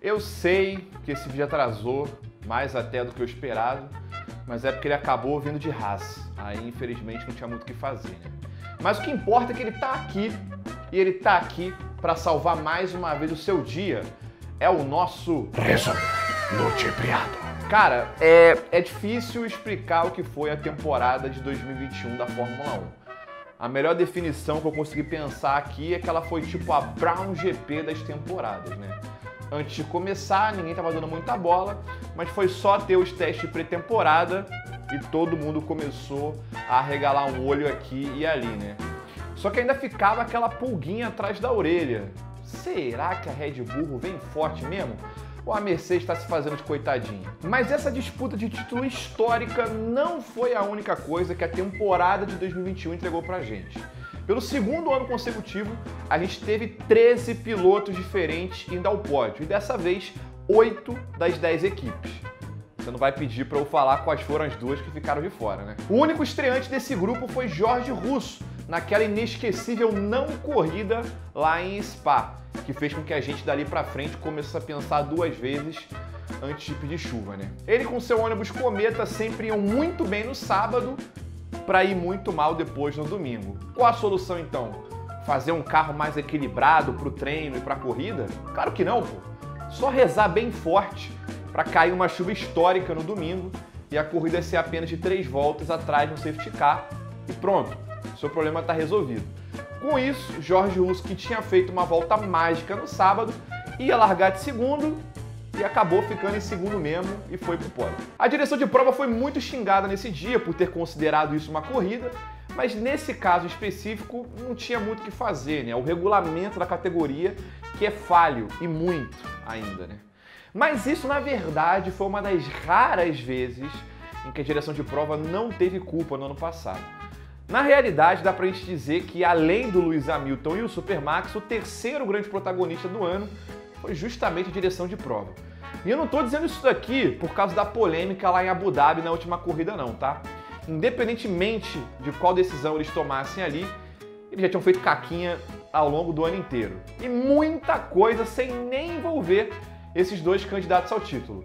Eu sei que esse vídeo atrasou, mais até do que eu esperado, mas é porque ele acabou vindo de Haas. Aí, infelizmente, não tinha muito o que fazer, né? Mas o que importa é que ele tá aqui, e ele tá aqui para salvar mais uma vez o seu dia. É o nosso resumo ludibriado. Cara, é difícil explicar o que foi a temporada de 2021 da Fórmula 1. A melhor definição que eu consegui pensar aqui é que ela foi tipo a Brown GP das temporadas, né? Antes de começar, ninguém tava dando muita bola, mas foi só ter os testes de pré-temporada e todo mundo começou a arregalar um olho aqui e ali, né? Só que ainda ficava aquela pulguinha atrás da orelha. Será que a Red Bull vem forte mesmo? Ou a Mercedes está se fazendo de coitadinha? Mas essa disputa de título histórica não foi a única coisa que a temporada de 2021 entregou pra gente. Pelo segundo ano consecutivo, a gente teve 13 pilotos diferentes indo ao pódio. E dessa vez, 8 das 10 equipes. Você não vai pedir para eu falar quais foram as duas que ficaram de fora, né? O único estreante desse grupo foi Jorge Russo, naquela inesquecível não corrida lá em Spa, que fez com que a gente dali pra frente começasse a pensar duas vezes antes de pedir chuva, né? Ele com seu ônibus Cometa sempre iam muito bem no sábado para ir muito mal depois no domingo. Qual a solução então? Fazer um carro mais equilibrado pro treino e pra corrida? Claro que não, pô. Só rezar bem forte para cair uma chuva histórica no domingo e a corrida ser apenas de 3 voltas atrás no safety car e pronto, seu problema está resolvido. Com isso, Jorge Russo, que tinha feito uma volta mágica no sábado, ia largar de segundo e acabou ficando em segundo mesmo e foi pro pódio. A direção de prova foi muito xingada nesse dia por ter considerado isso uma corrida, mas nesse caso específico não tinha muito o que fazer, né? O regulamento da categoria que é falho e muito ainda, né? Mas isso, na verdade, foi uma das raras vezes em que a direção de prova não teve culpa no ano passado. Na realidade, dá pra gente dizer que, além do Lewis Hamilton e o Supermax, o terceiro grande protagonista do ano foi justamente a direção de prova. E eu não tô dizendo isso daqui por causa da polêmica lá em Abu Dhabi na última corrida não, tá? Independentemente de qual decisão eles tomassem ali, eles já tinham feito caquinha ao longo do ano inteiro. E muita coisa sem nem envolver esses dois candidatos ao título.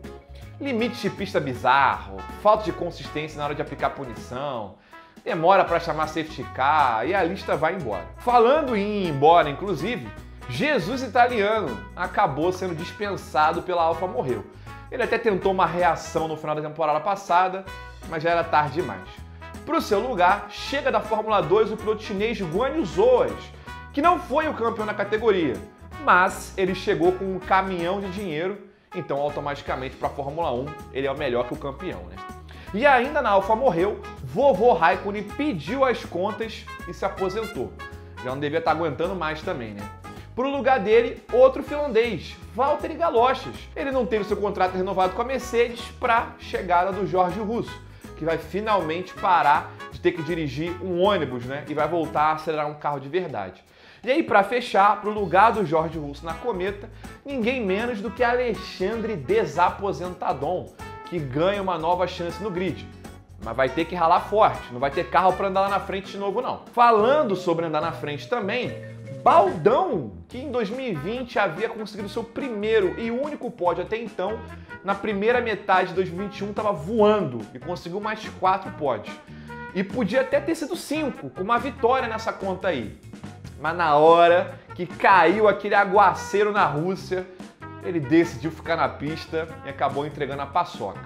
Limite de pista bizarro, falta de consistência na hora de aplicar punição, demora para chamar safety car e a lista vai embora. Falando em ir embora, inclusive, Jesus Italiano acabou sendo dispensado pela Alfa Romeo. Ele até tentou uma reação no final da temporada passada, mas já era tarde demais. Para o seu lugar, chega da Fórmula 2 o piloto chinês Guanyu Zhou, que não foi o campeão da categoria, mas ele chegou com um caminhão de dinheiro, então automaticamente para a Fórmula 1 ele é o melhor que o campeão, né? E ainda na Alfa Romeo, vovô Raikkonen pediu as contas e se aposentou. Já não devia estar aguentando mais também, né? Pro lugar dele, outro finlandês, Valtteri Galoshes. Ele não teve seu contrato renovado com a Mercedes para chegada do Jorge Russo, que vai finalmente parar de ter que dirigir um ônibus, né? E vai voltar a acelerar um carro de verdade. E aí, para fechar, pro lugar do Jorge Russo na Cometa, ninguém menos do que Alexandre Desaposentadon, que ganha uma nova chance no grid. Mas vai ter que ralar forte, não vai ter carro para andar lá na frente de novo não. Falando sobre andar na frente também, Baldão, que em 2020 havia conseguido seu primeiro e único pódio até então, na primeira metade de 2021 estava voando e conseguiu mais 4 pódios. E podia até ter sido 5, com uma vitória nessa conta aí. Mas na hora que caiu aquele aguaceiro na Rússia, ele decidiu ficar na pista e acabou entregando a paçoca.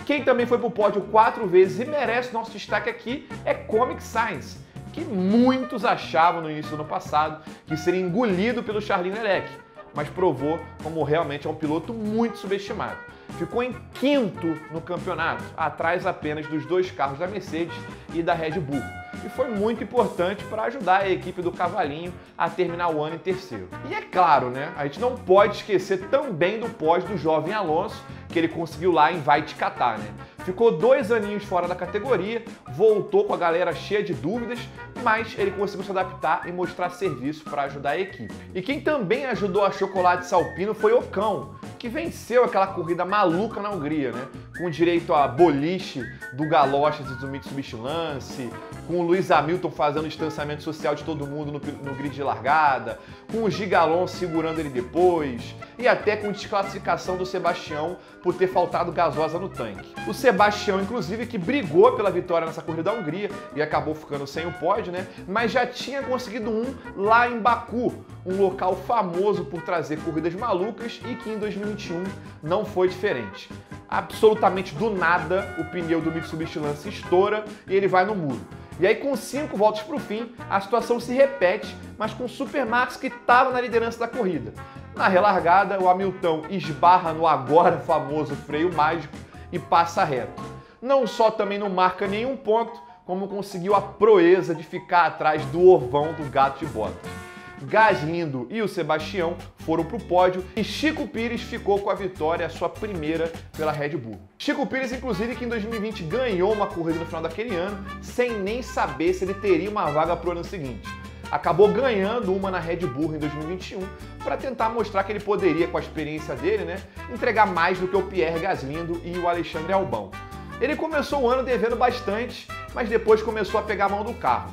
Quem também foi pro pódio 4 vezes e merece nosso destaque aqui é Comic Sainz, que muitos achavam no início do ano passado que seria engolido pelo Charles Leclerc, mas provou como realmente é um piloto muito subestimado. Ficou em 5º no campeonato, atrás apenas dos 2 carros da Mercedes e da Red Bull. E foi muito importante para ajudar a equipe do Cavalinho a terminar o ano em 3º. E é claro, né? A gente não pode esquecer também do pódio do jovem Alonso, que ele conseguiu lá em Vai Te Catar, né? Ficou 2 aninhos fora da categoria, voltou com a galera cheia de dúvidas, mas ele conseguiu se adaptar e mostrar serviço para ajudar a equipe. E quem também ajudou a Chocolate Alpino foi Ocon, que venceu aquela corrida maluca na Hungria, né? com direito a boliche do Galochas e do Mitsubishi Lance, com o Lewis Hamilton fazendo o distanciamento social de todo mundo no grid de largada, com o Gigalon segurando ele depois, e até com desclassificação do Sebastião por ter faltado gasosa no tanque. O Sebastião, inclusive, que brigou pela vitória nessa corrida da Hungria e acabou ficando sem o pódio, né? Mas já tinha conseguido um lá em Baku, um local famoso por trazer corridas malucas e que em 2021 não foi diferente. Absolutamente do nada, o pneu do Mitsubishi Lance estoura e ele vai no muro. E aí, com 5 voltas para o fim, a situação se repete, mas com o Supermax que estava na liderança da corrida. Na relargada, o Hamilton esbarra no agora famoso freio mágico e passa reto. Não só também não marca nenhum ponto, como conseguiu a proeza de ficar atrás do ovão do gato de bota. Gaslindo e o Sebastião foram para o pódio e Chico Pires ficou com a vitória, a sua primeira pela Red Bull. Chico Pires, inclusive, que em 2020 ganhou uma corrida no final daquele ano, sem nem saber se ele teria uma vaga para o ano seguinte. Acabou ganhando uma na Red Bull em 2021 para tentar mostrar que ele poderia, com a experiência dele, né, entregar mais do que o Pierre Gaslindo e o Alexandre Albon. Ele começou o ano devendo bastante, mas depois começou a pegar a mão do carro.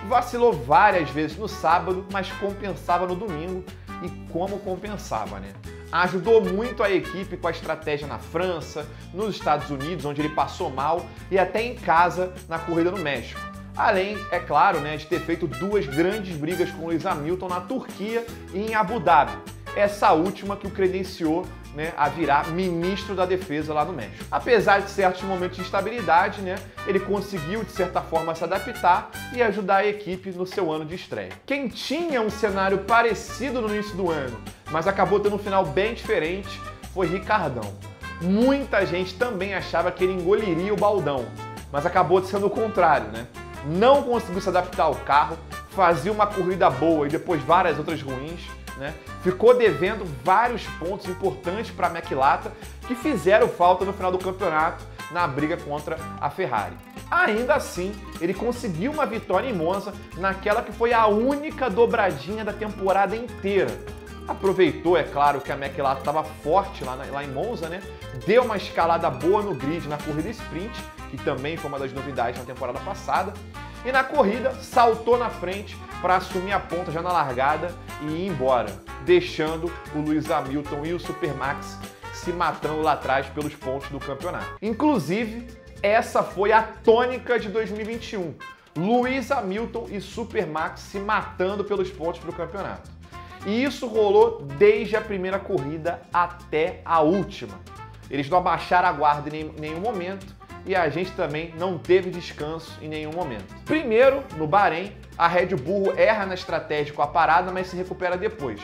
Vacilou várias vezes no sábado, mas compensava no domingo. E como compensava, né? Ajudou muito a equipe com a estratégia na França, nos Estados Unidos, onde ele passou mal, e até em casa na corrida no México. Além, é claro, né, de ter feito 2 grandes brigas com o Lewis Hamilton na Turquia e em Abu Dhabi. Essa última que o credenciou, né, a virar ministro da defesa lá no México. Apesar de certos momentos de instabilidade, né, ele conseguiu, de certa forma, se adaptar e ajudar a equipe no seu ano de estreia. Quem tinha um cenário parecido no início do ano, mas acabou tendo um final bem diferente, foi Ricardão. Muita gente também achava que ele engoliria o baldão, mas acabou sendo o contrário, né? Não conseguiu se adaptar ao carro, fazia uma corrida boa e depois várias outras ruins, né? Ficou devendo vários pontos importantes para a McLaren que fizeram falta no final do campeonato na briga contra a Ferrari. Ainda assim, ele conseguiu uma vitória em Monza naquela que foi a única dobradinha da temporada inteira. Aproveitou, é claro, que a McLaren estava forte lá em Monza, né? Deu uma escalada boa no grid na corrida sprint, que também foi uma das novidades na temporada passada. E na corrida, saltou na frente para assumir a ponta já na largada e ir embora, deixando o Lewis Hamilton e o Supermax se matando lá atrás pelos pontos do campeonato. Inclusive, essa foi a tônica de 2021. Lewis Hamilton e Supermax se matando pelos pontos para o campeonato. E isso rolou desde a primeira corrida até a última. Eles não abaixaram a guarda em nenhum momento e a gente também não teve descanso em nenhum momento. Primeiro, no Bahrein, a Red Bull erra na estratégia com a parada, mas se recupera depois.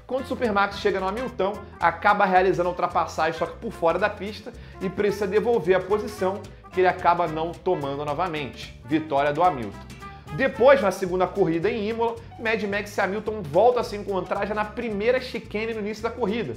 Quando o Supermax chega no Hamilton, acaba realizando a ultrapassagem só que por fora da pista e precisa devolver a posição que ele acaba não tomando novamente. Vitória do Hamilton. Depois, na segunda corrida em Imola, Mad Max e Hamilton voltam a se encontrar já na primeira chicane no início da corrida.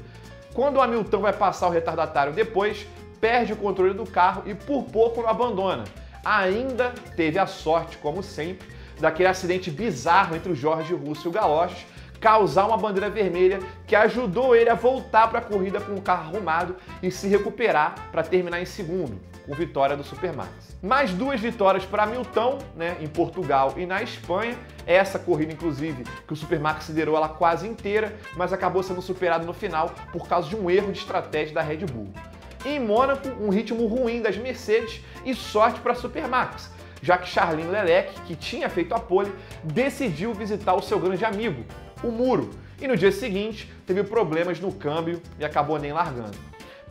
Quando o Hamilton vai passar o retardatário depois, perde o controle do carro e por pouco não abandona. Ainda teve a sorte, como sempre, daquele acidente bizarro entre o George Russell e o Galoche, causar uma bandeira vermelha que ajudou ele a voltar para a corrida com o carro arrumado e se recuperar para terminar em segundo, com vitória do Supermax. Mais 2 vitórias para Hamilton, né, em Portugal e na Espanha. Essa corrida, inclusive, que o Supermax liderou ela quase inteira, mas acabou sendo superado no final por causa de um erro de estratégia da Red Bull. Em Mônaco, um ritmo ruim das Mercedes e sorte para a Supermax, já que Charles Leclerc, que tinha feito a pole, decidiu visitar o seu grande amigo, o muro, e no dia seguinte teve problemas no câmbio e acabou nem largando.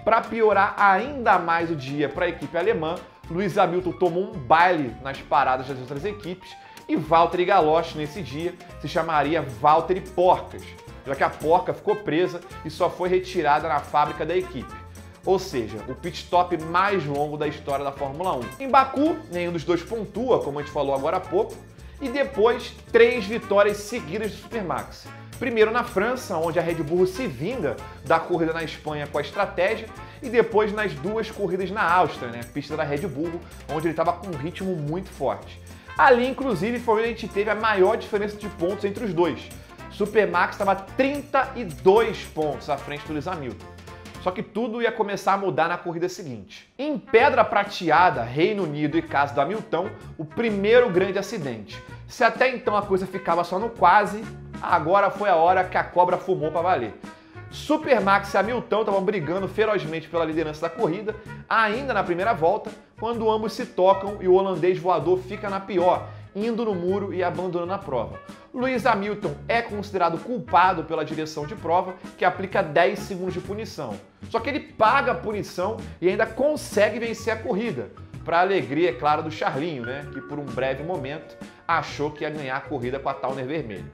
Para piorar ainda mais o dia para a equipe alemã, Lewis Hamilton tomou um baile nas paradas das outras equipes e Valtteri Galoche nesse dia se chamaria Valtteri Porcas, já que a porca ficou presa e só foi retirada na fábrica da equipe. Ou seja, o pit stop mais longo da história da Fórmula 1. Em Baku, nenhum dos dois pontua, como a gente falou agora há pouco, e depois 3 vitórias seguidas do Supermax. Primeiro na França, onde a Red Bull se vinga da corrida na Espanha com a estratégia, e depois nas 2 corridas na Áustria, né, pista da Red Bull, onde ele estava com um ritmo muito forte. Ali, inclusive, foi onde a gente teve a maior diferença de pontos entre os dois. Supermax estava 32 pontos à frente do Lewis Hamilton. Só que tudo ia começar a mudar na corrida seguinte. Em Pedra Prateada, Reino Unido e casa do Hamilton, o primeiro grande acidente. Se até então a coisa ficava só no quase, agora foi a hora que a cobra fumou para valer. Supermax e Hamilton estavam brigando ferozmente pela liderança da corrida, ainda na primeira volta, quando ambos se tocam e o holandês voador fica na pior, indo no muro e abandonando a prova. Lewis Hamilton é considerado culpado pela direção de prova, que aplica 10 segundos de punição. Só que ele paga a punição e ainda consegue vencer a corrida, para a alegria, é claro, do Charlinho, né, que por um breve momento achou que ia ganhar a corrida com a Towner vermelho.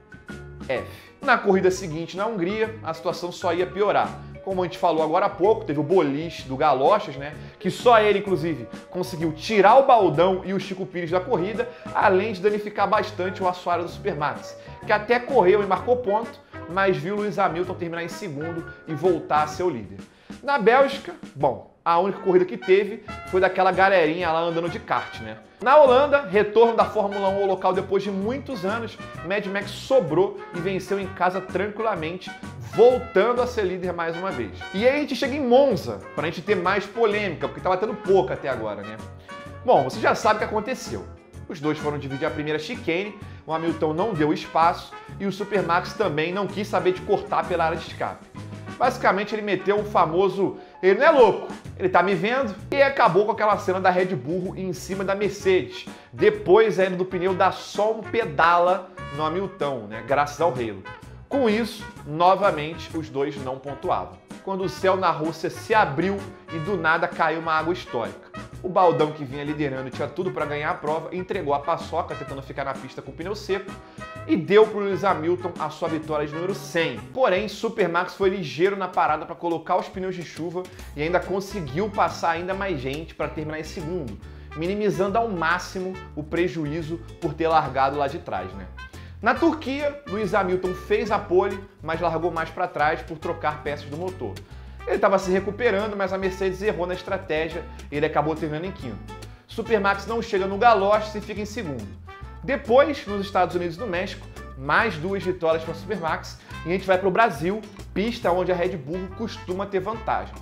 F. Na corrida seguinte, na Hungria, a situação só ia piorar. Como a gente falou agora há pouco, teve o boliche do Galochas, né? Que só ele, inclusive, conseguiu tirar o Baldão e o Chico Pires da corrida, além de danificar bastante o assoalho do Supermax, que até correu e marcou ponto, mas viu Lewis Hamilton terminar em segundo e voltar a ser o líder. Na Bélgica, bom, a única corrida que teve foi daquela galerinha lá andando de kart, né? Na Holanda, retorno da Fórmula 1 ao local depois de muitos anos, Mad Max sobrou e venceu em casa tranquilamente, voltando a ser líder mais uma vez. E aí a gente chega em Monza, pra gente ter mais polêmica, porque tava tendo pouca até agora, né? Bom, você já sabe o que aconteceu. Os dois foram dividir a primeira chicane, o Hamilton não deu espaço e o Supermax também não quis saber de cortar pela área de escape. Basicamente ele meteu o famoso "ele não é louco, ele tá me vendo", e acabou com aquela cena da Red Bull em cima da Mercedes. Depois ainda do pneu dar só um pedala no Hamilton, né, graças ao Halo. Com isso, novamente, os dois não pontuavam. Quando o céu na Rússia se abriu e do nada caiu uma água histórica. O Baldão, que vinha liderando e tinha tudo para ganhar a prova, entregou a paçoca tentando ficar na pista com o pneu seco e deu para o Lewis Hamilton a sua vitória de número 100. Porém, Supermax foi ligeiro na parada para colocar os pneus de chuva e ainda conseguiu passar ainda mais gente para terminar em segundo, minimizando ao máximo o prejuízo por ter largado lá de trás, né? Na Turquia, Lewis Hamilton fez a pole, mas largou mais para trás por trocar peças do motor. Ele estava se recuperando, mas a Mercedes errou na estratégia e ele acabou terminando em quinto. Supermax não chega no Galoches e fica em segundo. Depois, nos Estados Unidos e no México, mais 2 vitórias para a Supermax e a gente vai para o Brasil, pista onde a Red Bull costuma ter vantagem.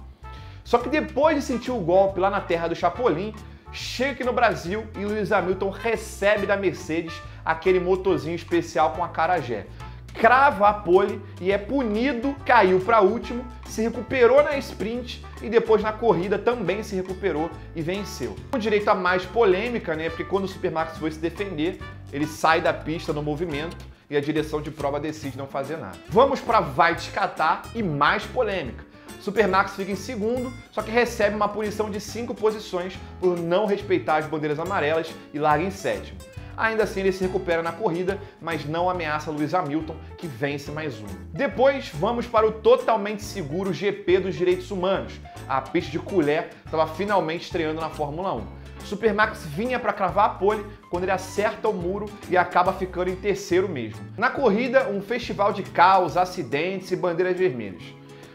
Só que depois de sentir o golpe lá na terra do Chapolin, chega aqui no Brasil e Lewis Hamilton recebe da Mercedes aquele motorzinho especial com acarajé. Crava a pole e é punido, caiu para último, se recuperou na sprint e depois na corrida também se recuperou e venceu. Com direito a mais polêmica, né? Porque quando o Supermax foi se defender, ele sai da pista no movimento e a direção de prova decide não fazer nada. Vamos para Vai Te Catar e mais polêmica. Supermax fica em segundo, só que recebe uma punição de 5 posições por não respeitar as bandeiras amarelas e larga em sétimo. Ainda assim ele se recupera na corrida, mas não ameaça Lewis Hamilton, que vence mais um. Depois vamos para o totalmente seguro GP dos direitos humanos. A pista de Culé estava finalmente estreando na Fórmula 1. Supermax vinha para cravar a pole quando ele acerta o muro e acaba ficando em terceiro mesmo. Na corrida, um festival de caos, acidentes e bandeiras vermelhas.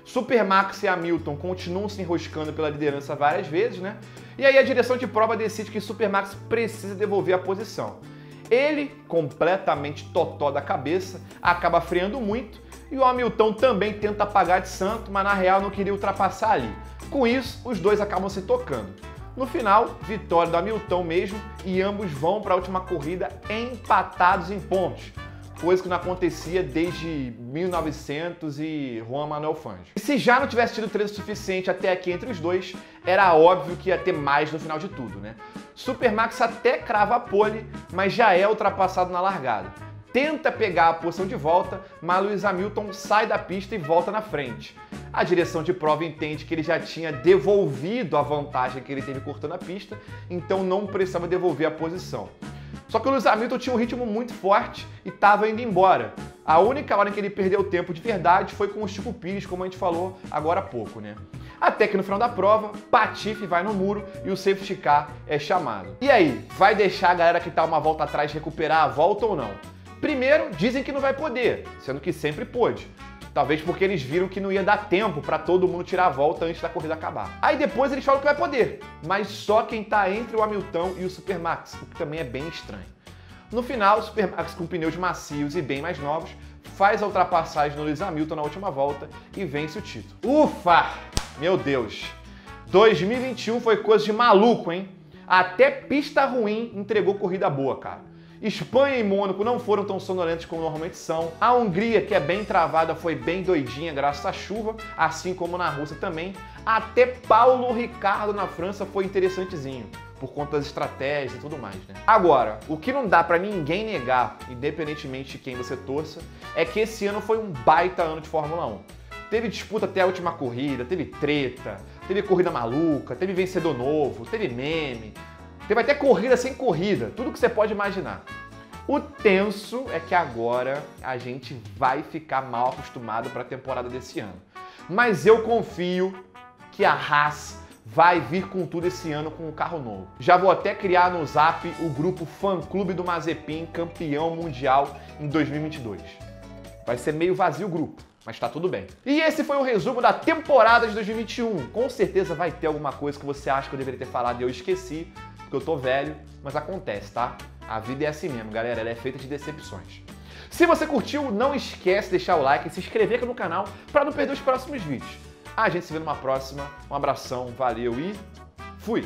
Supermax e Hamilton continuam se enroscando pela liderança várias vezes, né? E aí a direção de prova decide que Supermax precisa devolver a posição. Ele, completamente totó da cabeça, acaba freando muito e o Hamilton também tenta apagar de santo, mas na real não queria ultrapassar ali. Com isso, os dois acabam se tocando. No final, vitória do Hamilton mesmo e ambos vão para a última corrida empatados em pontos. Coisa que não acontecia desde 1900 e Juan Manuel Fangio. E se já não tivesse tido treino suficiente até aqui entre os dois, era óbvio que ia ter mais no final de tudo, né? Supermax até crava a pole, mas já é ultrapassado na largada. Tenta pegar a posição de volta, mas Lewis Hamilton sai da pista e volta na frente. A direção de prova entende que ele já tinha devolvido a vantagem que ele teve cortando a pista, então não precisava devolver a posição. Só que o Lewis Hamilton tinha um ritmo muito forte e estava indo embora. A única hora em que ele perdeu tempo de verdade foi com o Chico Pires, como a gente falou agora há pouco, né? Até que no final da prova, Patife vai no muro e o safety car é chamado. E aí, vai deixar a galera que tá uma volta atrás recuperar a volta ou não? Primeiro, dizem que não vai poder, sendo que sempre pôde. Talvez porque eles viram que não ia dar tempo para todo mundo tirar a volta antes da corrida acabar. Aí depois eles falam que vai poder, mas só quem tá entre o Hamilton e o Supermax, o que também é bem estranho. No final, o Supermax com pneus macios e bem mais novos, faz a ultrapassagem no Lewis Hamilton na última volta e vence o título. Ufa! Meu Deus. 2021 foi coisa de maluco, hein? Até pista ruim entregou corrida boa, cara. Espanha e Mônaco não foram tão sonolentos como normalmente são. A Hungria, que é bem travada, foi bem doidinha graças à chuva, assim como na Rússia também. Até Paulo Ricciardo na França foi interessantezinho, por conta das estratégias e tudo mais, né? Agora, o que não dá pra ninguém negar, independentemente de quem você torça, é que esse ano foi um baita ano de Fórmula 1. Teve disputa até a última corrida, teve treta, teve corrida maluca, teve vencedor novo, teve meme, teve até corrida sem corrida, tudo que você pode imaginar. O tenso é que agora a gente vai ficar mal acostumado para a temporada desse ano. Mas eu confio que a Haas vai vir com tudo esse ano com um carro novo. Já vou até criar no Zap o grupo Fã Clube do Mazepin, campeão mundial em 2022. Vai ser meio vazio o grupo, mas tá tudo bem. E esse foi o resumo da temporada de 2021. Com certeza vai ter alguma coisa que você acha que eu deveria ter falado e eu esqueci, porque eu tô velho, mas acontece, tá? A vida é assim mesmo, galera, ela é feita de decepções. Se você curtiu, não esquece de deixar o like e se inscrever aqui no canal para não perder os próximos vídeos. A gente se vê numa próxima, um abração, valeu e fui!